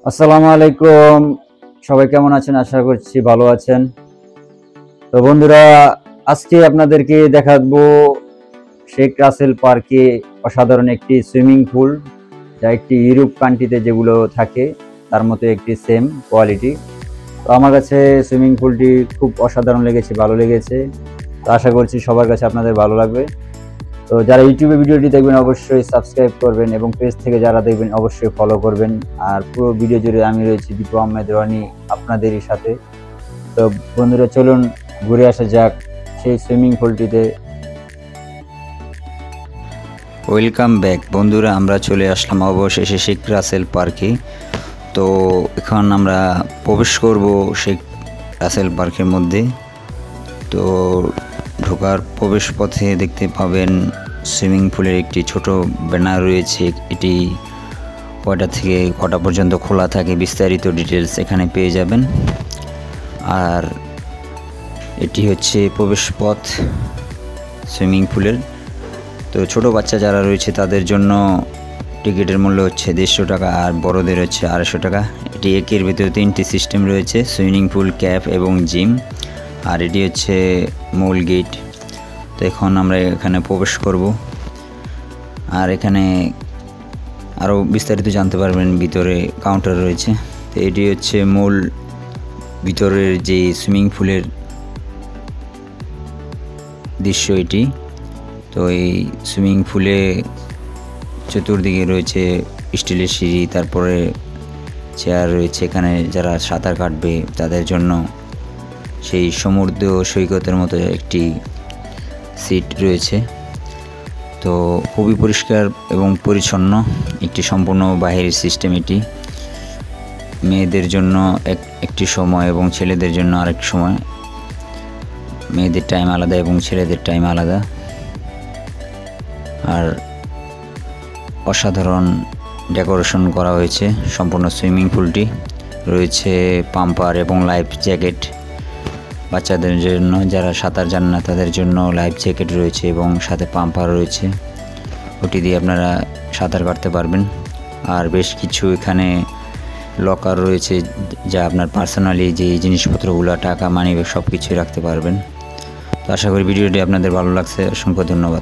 আসসালামু আলাইকুম। সবাই কেমন আছেন? আশা করছি ভালো আছেন। তো বন্ধুরা, আজকে আপনাদেরকে দেখাবো শেখ রাসেল পার্কে অসাধারণ একটি সুইমিং পুল, যা একটি ইউরোপ কান্ট্রিতে যেগুলো থাকে তার মতো একটি সেম কোয়ালিটি। তো আমার কাছে সুইমিং পুলটি খুব অসাধারণ লেগেছে, ভালো লেগেছে। তো আশা করছি সবার কাছে আপনাদের ভালো লাগবে। তো যারা ইউটিউবে ভিডিওটি দেখবেন অবশ্যই সাবস্ক্রাইব করবেন এবং পেজ থেকে যারা দেখবেন অবশ্যই ফলো করবেন। আর পুরো ভিডিও জুড়ে আমি রয়েছি দীপু আহমেদ রনি আপনাদেরই সাথে। তো বন্ধুরা, চলুন ঘুরে আসা যাক সেই সুইমিং পুলটিতে। ওয়েলকাম ব্যাক বন্ধুরা, আমরা চলে আসলাম অবশেষে শেখ রাসেল পার্কে। তো এখন আমরা প্রবেশ করব শেখ রাসেল পার্কের মধ্যে। তো ঢোকার প্রবেশ পথে দেখতে পাবেন সুইমিং পুলের একটি ছোট ব্যানার রয়েছে। এটি কয়টা থেকে কটা পর্যন্ত খোলা থাকে বিস্তারিত ডিটেলস এখানে পেয়ে যাবেন। আর এটি হচ্ছে প্রবেশ পথ সুইমিং পুলের। তো ছোট বাচ্চা যারা রয়েছে তাদের জন্য টিকিটের মূল্য হচ্ছে 150 টাকা, আর বড়দের হচ্ছে 250 টাকা। এটি একের ভিতরে 3টি সিস্টেম রয়েছে: সুইমিং পুল, ক্যাপ এবং জিম। আর এটি হচ্ছে মূল গেট। তো এখন আমরা এখানে প্রবেশ করব। আর এখানে আরও বিস্তারিত জানতে পারবেন, ভিতরে কাউন্টার রয়েছে। তো এটি হচ্ছে মূল ভিতরের যে সুইমিং পুলের দৃশ্য এটি। তো এই সুইমিং পুলে চতুর্দিকে রয়েছে স্টিলের সিঁড়ি, তারপরে চেয়ার রয়েছে। এখানে যারা সাঁতার কাটবে তাদের জন্য সেই সমুদ্র সৈকতের মতো একটি সিট রয়েছে। তো খুবই পরিষ্কার এবং পরিচ্ছন্ন একটি সম্পূর্ণ বাহিরের সিস্টেম এটি। মেয়েদের জন্য একটি সময় এবং ছেলেদের জন্য আরেক সময়। মেয়েদের টাইম আলাদা এবং ছেলেদের টাইম আলাদা। আর অসাধারণ ডেকোরেশন করা হয়েছে সম্পূর্ণ সুইমিং পুলটি। রয়েছে পাম্পার এবং লাইফ জ্যাকেট। বাচ্চাদের জন্য যারা সাঁতার জান না তাদের জন্য লাইফ জ্যাকেট রয়েছে এবং সাথে পাম্পার রয়েছে, ওটি দিয়ে আপনারা সাঁতার কাটতে পারবেন। আর বেশ কিছু এখানে লকার রয়েছে, যা আপনার পার্সোনালি যে জিনিসপত্রগুলো, টাকা, মানিব্যাগ সব কিছুই রাখতে পারবেন। তো আশা করি ভিডিওটি আপনাদের ভালো লাগছে। অসংখ্য ধন্যবাদ।